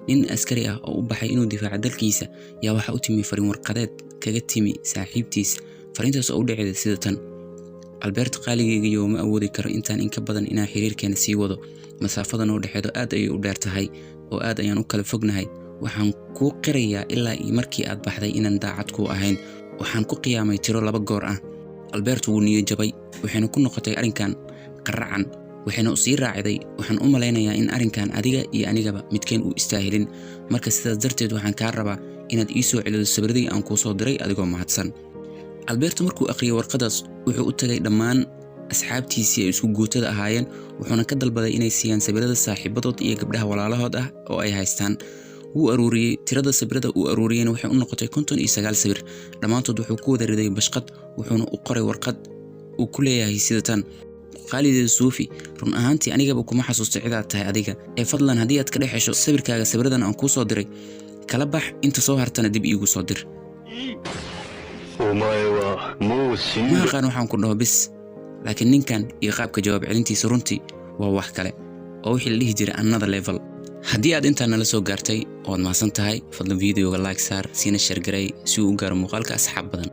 nin askari ah oo u baxay inuu difaaco dalkiisa yaa waxa u timi fariin warqadeed kaga timi saaxiibtiis fariintaas oo u dhacday sida tan Alberto qaaligeeyo ma awoodi karo intaan in ka badan inaan xiriirkeena sii wado masaafadan oo dhaxeedo aad ay u dheer tahay oo aad ayaan u kala fognahay waxaan ku qirayaa ilaa markii aad baxday inaan daacad ku ahayn waxaan ku qiyaamay tiro 2 goor ah Alberto wuu niyad jabay waxayna ku noqotay arinkan qaracan waxayna u sii raacday waxaan u maleynayaa in arinkan adiga iyo anigaba midkeen uu istaahilin marka sidaas darteed waxaan ka rabaa inaad ii soo celiso sabradii aan ku soo diray adigoo mahadsan Alberto markuu aqriyay warqadaas wuxuu u tagay dhammaan asxaabtiisii ay isku guutada ahaayeen wuxuuna ka dalbaday inay siiyaan sabrada saaxiibadood iyo gabdhaha walaalahood ah oo ay haystaan wuu aruuriyay tirada sabrada uu aruuriyeen waxay u noqotay 59 sabir dhamaantood wuxuu ku wada riday bashqad wuxuuna u qoray warqad uu ku leeyahay sida tan qaalideed Suufi run ahaantii anigaba kuma xasuusto cidaad tahay adiga ee fadlan hadii aad ka dhaxesho sabirkaaga sabradan aan ku soo diray kala bax inta soo hartana dib iigu soo dir ما كان waxaan ku dhaho bis laakiin ninkan iyo qaabka jawaab celintiisa runtii waa wax kale oo wixii la dhihi jiray another level haddii aad intaan nala soo gaartay oo aad mahadsan tahay fadlan videoga like saar siina share garay si uu u gaaro muuqaalka asxaab badan